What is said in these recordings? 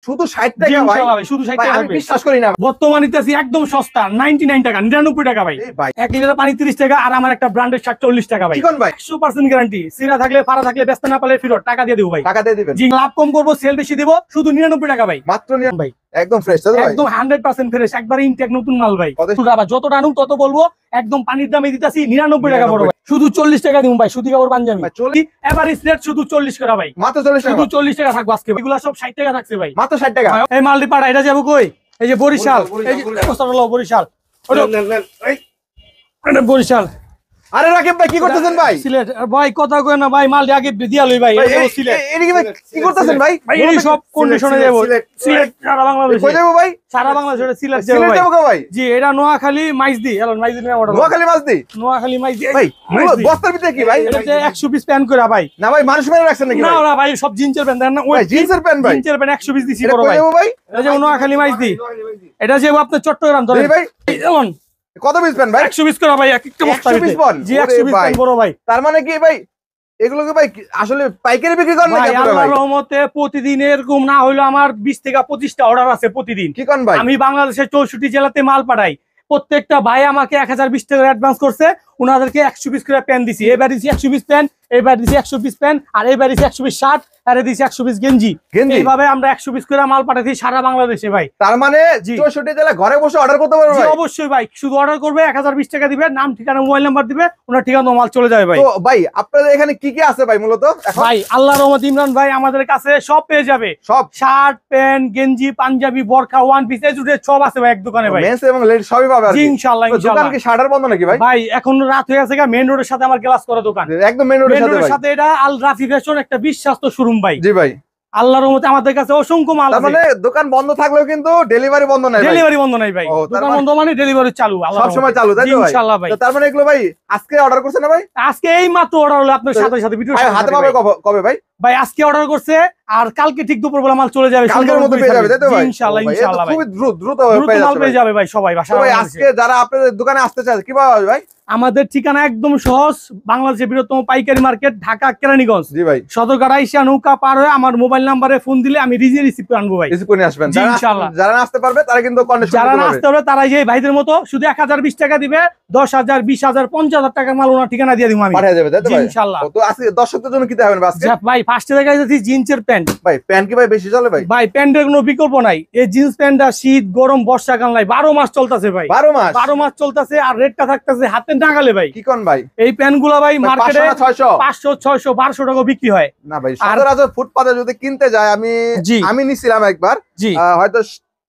শুধু 60 টাকা ভাই, শুধু 60 টাকা, আমি বিশ্বাস করি না। বর্তমানে নিতেছি একদম সস্তা 99 টাকা, 99 টাকা ভাই। 1 লিটার পানি 30 টাকা, আর আমার একটা ব্র্যান্ডের শার্ট 40 টাকা ভাই। 100% গ্যারান্টি, সিরা থাকলে ফাড়া থাকলে ব্যস্ত না পারলে ফেরত টাকা দিয়ে দেব ভাই। টাকা দিয়ে দিবেন। জি, লাভ কম করব, সেল বেশি দেব, শুধু 99 টাকা ভাই, মাত্র 99 ভাই। একদম ফ্রেশ তো ভাই, একদম 100% ফ্রেশ, একবার ইনটেক নতুন মাল ভাই। যত টানুম তত বলবো, একদম পানির দামে দিতাছি 99 টাকা বড় ভাই, শুধু 40 টাকা দিমু ভাই। সুতি কাপড় পাঞ্জাবি এভারেজ রেট শুধু 40 টাকা ভাই, মাত্র 40 টাকা, শুধু 40 টাকা থাকবে আজকে। এগুলা সব 60 টাকা থাকছে ভাই, মাত্র 60 টাকা। এই মালটি পাড়া, এটা যাবো কই? এই যে বরিশাল, এই যে বরিশাল, এটা বরিশাল। আরে রাকিব ভাই কি করতেছেন ভাই? সিলেট ভাই, কথা কই না ভাই, মালটি আগে দিয়া লই ভাই। সিলেট এদিকে ভাই কি করতেছেন ভাই? ভাই এই সব কন্ডিশনে যাব সিলেট, সারা বাংলাদেশ কই যাব ভাই? সারা বাংলাদেশে সিলেট যাব ভাই। জি, এটা নোয়াখালী মাইজদি, এলন মাইজদি না, ওটা নোয়াখালী মাইজদি, নোয়াখালী মাইজদি ভাই। বস্তার ভিতরে কি ভাই? এটা 100 পিস প্যান করা ভাই। না ভাই, মানুষ মেরে রাখছেন নাকি? না না ভাই, সব জিন্সের প্যান দেন না। ওই জিন্সের প্যান ভাই, জিন্সের প্যান 100 পিস দিছি বড় ভাই। এটা যে নোয়াখালী মাইজদি, এটা যে আপনার চট্টগ্রাম ধরে ভাই। এমন কত পিস প্যান ভাই? 100 পিস করা ভাই, এক একটা বস্তা ভিতরে। জি 100 পিস প্যান বড় ভাই। তার মানে কি ভাই, এগুলো কি ভাই আসলে পাইকারি বিক্রি করেন নাকি আপনারা ভাই? আল্লাহর রহমতে প্রতিদিন এরকম না হইলো আমার 20 থেকে 25টা অর্ডার আছে প্রতিদিন। কি কোন ভাই? আমি বাংলাদেশের 64 জেলাতে মাল পাঠাই। প্রত্যেকটা ভাই আমাকে 1020 টাকা অ্যাডভান্স করছে, উনাদেরকে 100 পিস করে প্যান দিছি। এবার দিছি 100 পিস প্যান, এবার দিছি 100 পিস প্যান, আর এবার দিছি 100 পিস শার্ট, আর দিছি 100 পিস গেঞ্জি। এইভাবে আমরা 100 পিস করে মাল পাঠাচ্ছি সারা বাংলাদেশে ভাই। তার মানে 64 জেলা ঘরে বসে অর্ডার করতে পারবে ভাই? অবশ্যই ভাই, শুধু অর্ডার করবে, 1020 টাকা দিবে, নাম ঠিকানা মোবাইল নাম্বার দিবে, ওনার ঠিকানা মাল চলে যাবে ভাই। তো ভাই আপনাদের এখানে কি কি আছে ভাই মূলত এখন? ভাই আল্লাহর রহমতে ইমরান ভাই আমাদের কাছে সব পেয়ে যাবে, সব শার্ট প্যান্ট গেঞ্জি পাঞ্জাবি বোরকা ওয়ান পিস এজুটে সব আছে ভাই এক দোকানে ভাই। মেন্স এবং লেডিস সবই পাবে আর কি ইনশাআল্লাহ। দোকান কি শাটার বন্ধ নাকি ভাই? ভাই এখন রাত হয়ে গেছে, মেইন রোডের সাথে আমার গ্লাস করা দোকান, একদম মেইন রোডের সাথে। এটা আল রাফি ফ্যাশন, একটা বিশ্বস্ত শোরুম ভাই। জি ভাই, আল্লাহর রহমতে আমাদের কাছে অসংখ্য মাল আছে। মানে দোকান বন্ধ থাকলেও কিন্তু ডেলিভারি বন্ধ নাই, ডেলিভারি বন্ধ নাই ভাই। দোকান বন্ধ মানে ডেলিভারি চালু সব সময় চালু, তাই তো ভাই? ইনশাআল্লাহ ভাই। তার মানে এগুলো ভাই আজকে অর্ডার করছেন না ভাই? আজকে এই মাত্র অর্ডার হলো, আপনার সাথে সাথে ভিডিও হাতে পাবে কবে ভাই? ভাই আজকে অর্ডার করছে, আর কালকে ঠিক দুপুরবেলা মাল চলে যাবে, কালকের মধ্যে পেয়ে যাবে, তাই তো ভাই? ইনশাআল্লাহ ইনশাআল্লাহ ভাই, খুব দ্রুত পেয়ে যাবে ভাই সবাই। ভাই আজকে যারা আপনাদের দোকানে আসতে চায় কিভাবে হবে ভাই? আমাদের ঠিকানা একদম সহজ, বাংলাদেশের বৃহত্তম পাইকারি মার্কেট, ঢাকা কেরানীগঞ্জ। জি ভাই, সদরঘাট আইসা নৌকা পার হয়ে আমার মোবাইল নাম্বারে ফোন দিলে আমি রিসিভ করে আনবো ভাই। রিসিভ করে আসবেন ইনশাআল্লাহ। যারা আসতে পারবে তারা কিন্তু কন্ডিশন, যারা আসতে পারবে তারা যে ভাইদের মতো শুধু 1020 টাকা দিবে, 10,000 20,000 50,000 টাকার মাল ওনার ঠিকানা দিয়ে দিব আমি, পাঠিয়ে যাবে, তাই তো ভাই? ইনশাআল্লাহ। তো আজকে দর্শকদের জন্য কি দেখাবেন আজকে? ভাই ফার্স্টে দেখা যাচ্ছে জিন্সের প্যান্ট। ভাই প্যান্ট কি ভাই বেশি চলে ভাই? ভাই প্যান্টের কোনো বিকল্প নাই, এই জিন্স প্যান্টটা শীত গরম বর্ষাকাল নাই, 12 মাস চলতেছে ভাই, 12 মাস চলতেছে, আর রেটটা থাকতেছে হাতে নাগালে ভাই। কি কোন ভাই? এই প্যান্ট গুলা ভাই মার্কেটে 500 600 1200 টাকা বিক্রি হয় না ভাই। সচরাচর ফুটপাতে যদি কিনতে যায়, আমি নিছিলাম একবার, হয়তো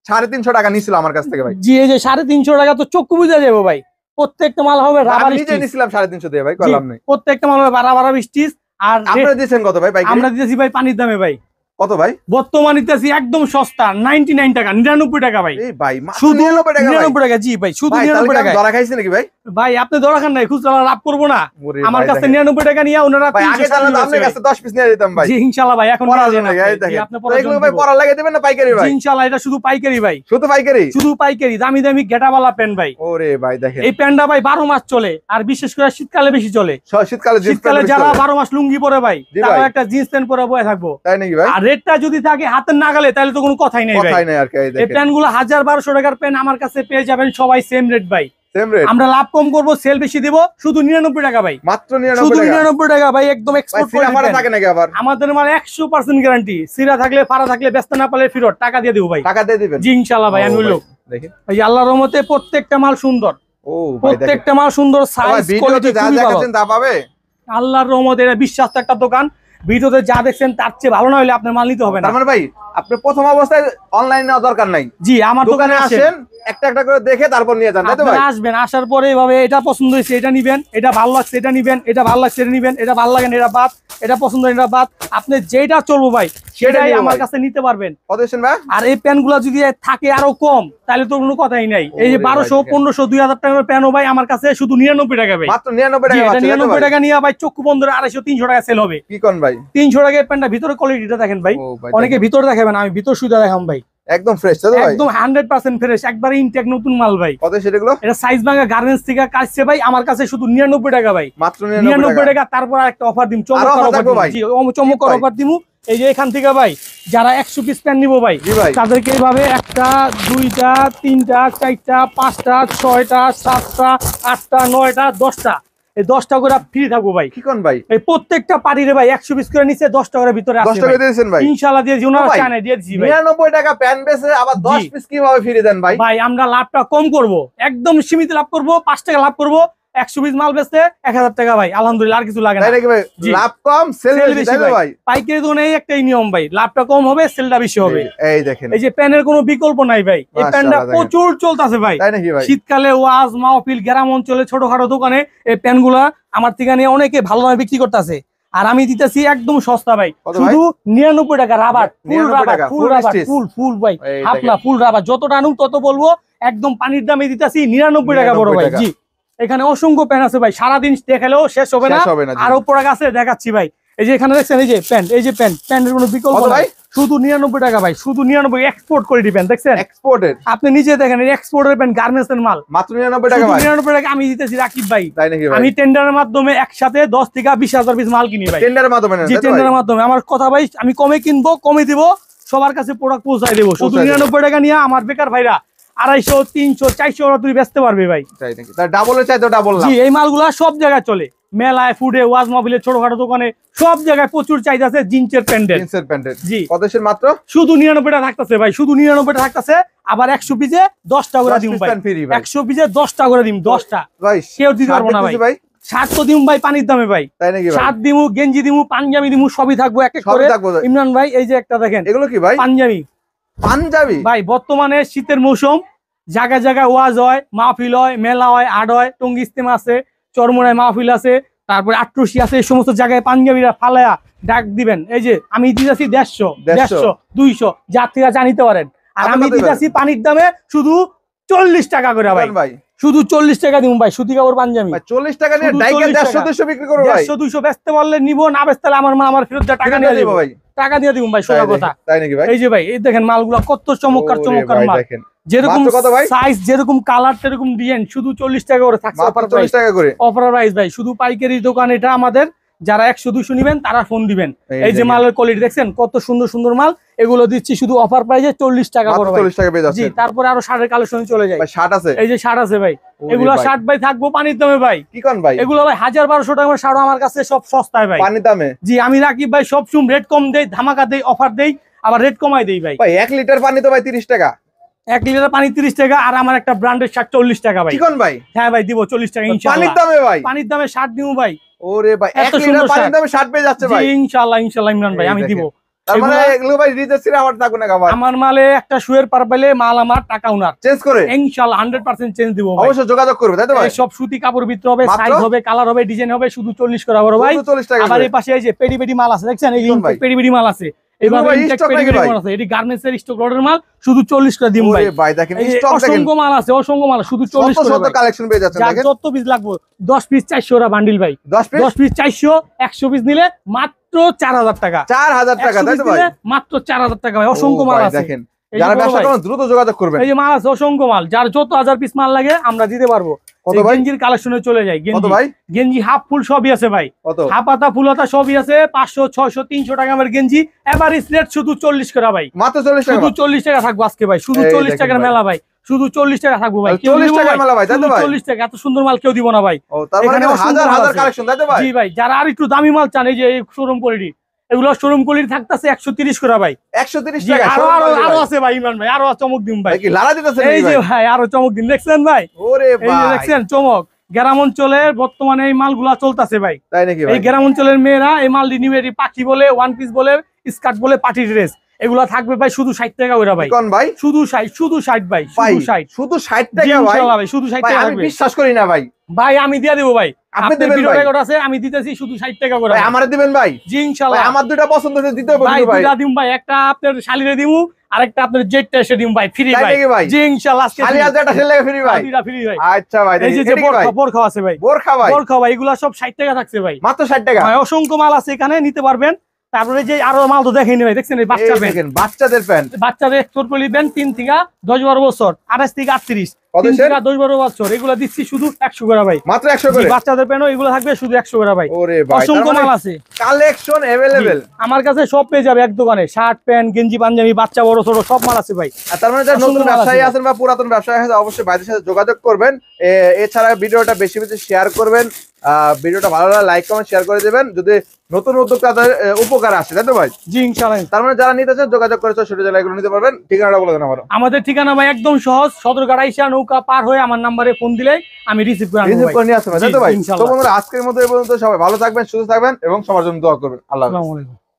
350 টাকা নিছিল আমার কাছ থেকে ভাই। জি, এই যে 350 টাকা তো চক্ষু বুঝা যাবে ভাই। প্রত্যেকটা মাল হবে রাবার স্টিচ, নিজে নিছিলাম 350 দিয়ে ভাই, কইলাম না। প্রত্যেকটা মাল হবে রাবার স্টিচ। আর আপনারা দিয়েছেন কত ভাই? আমরা দিয়েছি ভাই পানির দামে ভাই। কত ভাই বর্তমানে দিতেছি? একদম সস্তা 99 টাকা, 99 টাকা ভাই। এই ভাই শুধু 99 টাকা। জি ভাই, শুধু 99 টাকা। ধরা খাইছেন নাকি ভাই? ভাই আপনি ধরা খান নাই, খুচরা লাভ করবো না। আমার কাছে 99 টাকা নিয়ে ওনারা ভাই আগে জানলে তো আপনার কাছে 10 পিস নিয়ে যেতাম ভাই। জি ইনশাআল্লাহ ভাই, এখন পড়া যায় না ভাই। আপনি এগুলো ভাই পড়া লাগিয়ে দিবেন না পাইকারি ভাই? ইনশাআল্লাহ এটা শুধু পাইকারি ভাই, শুধু পাইকারি, শুধু পাইকারি। দামি দামি গেটাওয়ালা প্যান্ট ভাই। ওরে ভাই দেখেন, এই প্যান্টটা ভাই 12 মাস চলে, আর বিশেষ করে শীতকালে বেশি চলে। শীতকালে যারা 12 মাস লুঙ্গি পরে ভাই, তারা একটা জিন্স প্যান্ট পরে বসে থাকবো, তাই নাকি ভাই? আর রেটটা যদি থাকে হাতের নাগালে তাহলে তো কোনো কথাই নেই ভাই। এই প্যান্ট গুলো 1000-1200 টাকার প্যান্ট আমার কাছে পেয়ে যাবেন সবাই সেম রেট ভাই। আমরা লাভ কম করব, সেল বেশি দিব, শুধু 99 টাকা ভাই, মাত্র 99 টাকা ভাই। একদম এক্সপোর্ট করে থাকে নাকি আবার? আমাদের মানে 100% গ্যারান্টি, সিরা থাকলে ফাড়া থাকলে ব্যস্ত না পারলে ফেরত টাকা দিয়ে দেব ভাই। টাকা দিয়ে দিবেন? জি ইনশাআল্লাহ ভাই। আমি লোক দেখেন ভাই, আল্লাহর রহমতে প্রত্যেকটা মাল সুন্দর। ও ভাই প্রত্যেকটা মাল সুন্দর, সাইজ কোয়ালিটি যা দেখাচ্ছেন তা পাবে। আল্লাহর রহমতে এটা বিশ্বাস্ত একটা দোকান। ভিডিওতে যা দেখছেন তার চেয়ে ভালো না হলে আপনার মাল নিতে হবে না। তার মানে ভাই আপনি প্রথম অবস্থায় অনলাইন নেওয়ার দরকার নাই। জি, আমার দোকানে আসেন, একটা একটা করে দেখে তারপর নিয়ে যান, তাই তো ভাই? আসবেন, আসার পরে এইভাবে এটা পছন্দ হয়েছে এটা নিবেন, এটা ভালো লাগছে এটা নিবেন, এটা ভালো লাগছে এটা নিবেন, এটা ভালো লাগে না এটা বাদ, এটা পছন্দ এটা বাদ। আপনি যেটা চলবো ভাই সেটাই আমার কাছে নিতে পারবেন। আর এই প্যান গুলা যদি থাকে আরো কম তাহলে তো কোনো কথাই নাই। এই যে 1200 1500 2000 টাকার প্যানও ভাই আমার কাছে শুধু 99 টাকা ভাই, মাত্র 99 টাকা। এটা 99 টাকা নিয়ে ভাই চক্ষু বন্ধ 250 300 টাকা সেল হবে। কি কোন ভাই? 300 টাকার প্যানটা ভিতরে কোয়ালিটিটা দেখেন ভাই, অনেকে ভিতর দেখাবেন, আমি ভিতর সুবিধা দেখাম ভাই। একদম ফ্রেশ তো ভাই, একদম 100% ফ্রেশ, একবারে ইনটেক নতুন মাল ভাই। কত সেগুলো? এটা সাইজ ভাঙা গার্মেন্টস থেকে কাটছে ভাই, আমার কাছে শুধু 99 টাকা ভাই, মাত্র 99 টাকা। তারপর একটা অফার দিমু, চমৎকার অফার দিমু। জি চমৎকার অফার দিমু। এই যে এখান থেকে ভাই যারা 100 পিস প্যান্ট নিবো ভাই তাদেরকে এইভাবে 1টা 2টা 3টা 4টা 5টা 6টা 7টা 8টা 9টা 10টা এই 10টা করে ফ্রি থাকবো ভাই। কি কোন ভাই? এই প্রত্যেকটা পার্টিরে ভাই 100 পিস করে নিচে 10 টাকার ভিতরে আছে 10 টাকা দিয়েছেন ভাই ইনশাআল্লাহ দিয়ে ওনারা চায় না দিয়ে দিছি ভাই। 99 টাকা প্যান্ট বেচে আবার 10 পিস কিভাবে ফ্রি দেন ভাই? ভাই আমরা লাভটা কম করব, একদম সীমিত লাভ করব, 5 টাকা লাভ করব। 100 পিস মাল বেচতে 1000 টাকা ভাই, আলহামদুলিল্লাহ আর কিছু লাগে না। তাই নাকি ভাই? লাভ কম সেল বেশি ভাই। পাইকারি দোকানে একটাই নিয়ম ভাই, লাভটা কম হবে সেলটা বেশি হবে। এই দেখেন এই যে প্যানের কোনো বিকল্প নাই ভাই, এই প্যানটা প্রচুর চলতেছে ভাই। তাই নাকি ভাই? শীতকালে ওয়াজ মাহফিল গ্রাম অঞ্চলে ছোটখাটো দোকানে এই প্যানগুলা আমার থেকে নিয়ে অনেকে ভালো দামে বিক্রি করতেছে, আর আমি দিতেছি একদম সস্তা ভাই, শুধু 99 টাকা rubber, full rubber, full rubber, full ভাই, হাফলা ফুল রাবার, যতটা আনুন তত বলবো, একদম পানির দামে দিতেছি 99 টাকা বড় ভাই। জি এখানে অসংখ্য প্যান আছে ভাই, সারাদিন দেখালেও শেষ হবে না, আরো প্রোডাক্ট আছে দেখাচ্ছি ভাই। এই যে এখানে দেখছেন এই যে প্যান্ট, এই যে প্যান্টের কোনো বিকল্প নাই, শুধু 99 টাকা ভাই, শুধু 99 এক্সপোর্ট করে দিবেন। দেখছেন এক্সপোর্টের, আপনি নিজে দেখেন এক্সপোর্টের প্যান্ট, গার্মেন্টস এর মাল মাত্র 99 টাকা ভাই। 99 টাকা আমি দিতেছি রাকিব ভাই। তাই নাকি ভাই? আমি টেন্ডারের মাধ্যমে একসাথে 10 থেকে 20,000 পিস মাল কিনি ভাই। টেন্ডারের মাধ্যমে? জি টেন্ডারের মাধ্যমে। আমার কথা ভাই, আমি কমে কিনবো, কমে দিব, সবার কাছে প্রোডাক্ট পৌঁছায় দেবো। শুধু 99 টাকা নিয়ে আমার বেকার ভাইরা 250, 300, 400 তুই বেচতে পারবে ভাই। তাই নাকি? তার ডাবলের চাই তো ডাবল না। জি এই মালগুলা সব জায়গায় চলে, মেলায়, ফুডে, ওয়াজ মাহফিলে, ছোটখাটো দোকানে, সব জায়গায় প্রচুর চাহিদা আছে জিন্সের প্যান্ডেল। জিন্সের প্যান্ডেল জি কত দেশের মাত্র শুধু 99 টাকা থাকতেছে ভাই, শুধু 99 টাকা থাকতেছে। আবার 100 পিসে 10 টাকা করে দিম ভাই, 100 পিসে 10 টাকা করে দিম, 10টা ভাই কেউ দিতে পারবো না ভাই। শার্ট তো দিমু ভাই পানির দামে ভাই। তাই নাকি? শার্ট দিমু, গেঞ্জি দিমু, পাঞ্জাবি দিমু, সবই থাকবো এক এক করে। ইমরান ভাই এই যে একটা দেখেন, এগুলো কি ভাই? পাঞ্জাবি। পাঞ্জাবি ভাই বর্তমানে শীতের মৌসুম, জায়গায় জায়গায় ওয়াজ হয়, মাহফিল হয়, মেলা হয়, আড হয়, টঙ্গী ইস্তেমা আছে, চরমোনায় মাহফিল আছে, তারপরে আট্রসি আছে, এই সমস্ত জায়গায় পাঞ্জাবিরা ফালায়া ডাক দিবেন। এই যে আমি দিতেছি 150, 200 যার থেকে জানিতে পারেন, আর আমি দিতেছি পানির দামে শুধু 40 টাকা করে ভাই, শুধু 40 টাকা দিমু ভাই। সুতি কাপড় পাঞ্জাবি 40 টাকা নিয়ে ডাইকে 150-200 বিক্রি করব ভাই। 150-200 বেচতে পারলে নিব, না বেচতে আমার মা আমার ফেরত টাকা নিয়ে দিব ভাই, টাকা দিয়ে দিব ভাই। সোজা কথা। তাই নাকি ভাই? এই যে ভাই এই দেখেন মালগুলো কত চমৎকার চমৎকার মাল, যেরকম সাইজ যেরকম কালার সেরকম ডিজাইন, শুধু 40 টাকা করে থাকছে অফার প্রাইস। 40 টাকা করে অফার প্রাইস ভাই। শুধু পাইকারি দোকান এটা আমাদের, যারা 100-200 নিবেন তারা ফোন দিবেন। এই যে মালের কোয়ালিটি দেখছেন কত সুন্দর সুন্দর মাল, এগুলো দিচ্ছি শুধু অফার প্রাইসে 40 টাকা করে ভাই। 40 টাকা পেয়ে যাচ্ছে। জি তারপরে আরো শার্টের কালেকশন চলে যায় ভাই। শার্ট আছে, এই যে শার্ট আছে ভাই, এগুলো শার্ট ভাই থাকবো পানির দামে ভাই। কি কোন ভাই? এগুলো ভাই 1000-1200 টাকা শার্ট আমার কাছে সব সস্তায় ভাই, পানির দামে। জি আমি রাকিব ভাই সব সময় রেট কম দেই, ধামাকা দেই, অফার দেই, আবার রেট কমাই দেই ভাই। ভাই 1 লিটার পানি তো ভাই 30 টাকা, 1 লিটার পানি 30 টাকা, আর আমার একটা ব্র্যান্ডের শার্ট 40 টাকা ভাই। কি কোন ভাই? হ্যাঁ ভাই দিব 40 টাকা ইনশাআল্লাহ। পানির দামে ভাই? পানির দামে শার্ট দিমু ভাই। ওরে ভাই 1 লিটার পানির দামে শার্ট পেয়ে যাচ্ছে ভাই। জি ইনশাআল্লাহ ইনশাআল্লাহ ইমরান ভাই আমি দিব। তার মানে এগুলো ভাই রিজেক্ট আমার থাকবে না ভাই। আমার মালে একটা শুয়ের পার পাইলে মাল আমার টাকা উনার চেঞ্জ করে ইনশাআল্লাহ 100% চেঞ্জ দিব ভাই। অবশ্যই যোগাযোগ করবে তাই তো ভাই? সব সুতি কাপড় ভিতর হবে, সাইজ হবে, কালার হবে, ডিজাইন হবে, শুধু 40 করে বড় ভাই। আবার এই পাশে এই যে পেডি পেডি মাল আছে দেখছেন, এই পেডি মাল আছে, এভাবে ইনটেক পেডি মাল আছে, এটি গার্মেন্টস এর স্টক লটের মাল, শুধু 40 করে দিম ভাই। ওরে ভাই দেখেন স্টক দেখেন, অসংখ্য মাল আছে, অসংখ্য মাল, শুধু 40 করে কত কালেকশন পেয়ে যাচ্ছেন দেখেন। যত পিস লাগবে 10 পিস 400 টাকা বান্ডিল ভাই, 10 পিস 400, 100 পিস নিলে মাত্র 4000 টাকা, 4000 টাকা তাই তো ভাই? মাত্র 4000 টাকা ভাই, অসংখ্য মাল আছে। দেখেন যারা ব্যবসা করেন দ্রুত যোগাযোগ করবেন। এই যে মাল আছে অসংখ্য মাল, যার যত 1000 পিস মাল লাগে আমরা দিতে পারবো। কত ভাই? গেঞ্জির কালেকশনে চলে যায়, গেঞ্জি ভাই, গেঞ্জি হাফ ফুল সবই আছে ভাই, হাফ পাতা ফুল হাতা সবই আছে, 500, 600, 300 টাকা আমার গেঞ্জি। এভারেজ রেট শুধু 40 টাকা ভাই, মাত্র 40 টাকা, শুধু 40 টাকা থাকবো আজকে ভাই, শুধু 40 টাকার মেলা ভাই, শুধু 40 টাকা থাকবো ভাই। 40 টাকার মেলা ভাই তাই তো ভাই? 40 টাকা, এত সুন্দর মাল কেউ দিব না ভাই। ও তার মানে হাজার হাজার কালেকশন তাই তো ভাই? জি ভাই, যারা আর একটু দামি মাল চান, এই যে শোরুম কোয়ালিটি, এগুলো শোরুম কোয়ালিটি থাকতেছে 130 করে ভাই। 130 টাকা আরো আছে ভাই ইমরান ভাই, আরো চমক দিন ভাই। কি লারা দিতেছেন এই যে ভাই? আরো চমক দিন দেখছেন ভাই? ওরে ভাই এই যে দেখছেন চমক। গ্রাম অঞ্চলের বর্তমানে এই মালগুলা চলতেছে ভাই। তাই নাকি ভাই? এই গ্রাম অঞ্চলের মেয়েরা এই মাল নিবে, পাখি বলে, ওয়ান পিস বলে, স্কার্ট বলে, পার্টি ড্রেস, এগুলা থাকবে ভাই শুধু 60 টাকা ওরা ভাই। কোন ভাই? শুধু 60 ভাই, শুধু 60, শুধু 60 টাকা ভাই। ইনশাআল্লাহ ভাই শুধু 60 টাকা। আমি বিশ্বাস করি না ভাই। ভাই আমি দিয়ে দেব ভাই, আপনি ভিডিও রেকর্ড আছে, আমি দিতেছি শুধু 60 টাকা করে ভাই। আমারে দিবেন ভাই? জি ইনশাআল্লাহ। আমার দুটো পছন্দ হচ্ছে দিতে হবে ভাই। দুটো দিম ভাই, একটা আপনার শালিরে দিমু, আরেকটা আপনার জেটটা এসে দিম ভাই, ফ্রি ভাই। জি ইনশাআল্লাহ আজকে শালি আজাটা ছেলে ফ্রি ভাই, দুটো ফ্রি ভাই। আচ্ছা ভাই এই যে বোরখা আছে ভাই, বোরখা ভাই, বোরখা ভাই এগুলা সব 60 টাকা থাকছে ভাই, মাত্র 60 টাকা ভাই। অসংখ্য মাল আছে এখানে, নিতে পারবেন। তারপরে যে আরো মাল তো দেখেনি ভাই, দেখছেন এই বাচ্চা প্যান্ট, বাচ্চাদের প্যান্ট, বাচ্চাদের ছোট পলি প্যান্ট 3 থেকে 10-12 বছর, 28 থেকে 38, 3 থেকে 10-12 বছর এগুলো দিচ্ছি শুধু 100 করে ভাই, মাত্র 100 করে। বাচ্চাদের প্যান্ট এগুলো থাকবে শুধু 100 করে ভাই। ওরে ভাই, অসংখ্য মাল আছে, কালেকশন अवेलेबल আমার কাছে সব পেয়ে যাবে এক দোকানে, শার্ট প্যান্ট গেঞ্জি পাঞ্জাবি বাচ্চা বড় ছোট সব মাল আছে ভাই। তার মানে যারা নতুন ব্যবসায়ী আছেন বা পুরাতন ব্যবসায়ী আছেন অবশ্যই ভাইদের সাথে যোগাযোগ করবেন। এছাড়া ভিডিওটা বেশি বেশি শেয়ার করবেন, ভিডিওটা ভালো লাগলে লাইক কমেন্ট শেয়ার করে দিবেন, যদি নতুন উদ্যোক্তাদের উপকার আসে, তাই তো ভাই? জি ইনশাআল্লাহ। তার মানে যারা নিতে চান যোগাযোগ করে ছোট জেলায় এগুলো নিতে পারবেন। ঠিকানাটা বলে দেন আমার। আমাদের ঠিকানা ভাই একদম সহজ, সদরঘাট আইসা নৌকা পার হয়ে আমার নম্বরে ফোন দিলে আমি রিসিভ করে নিয়ে আসবো, তাই তো ভাই? তো বন্ধুরা আজকের মতো এই পর্যন্ত, সবাই ভালো থাকবেন, সুস্থ থাকবেন এবং সবার জন্য দোয়া করবেন। আল্লাহ হাফেজ।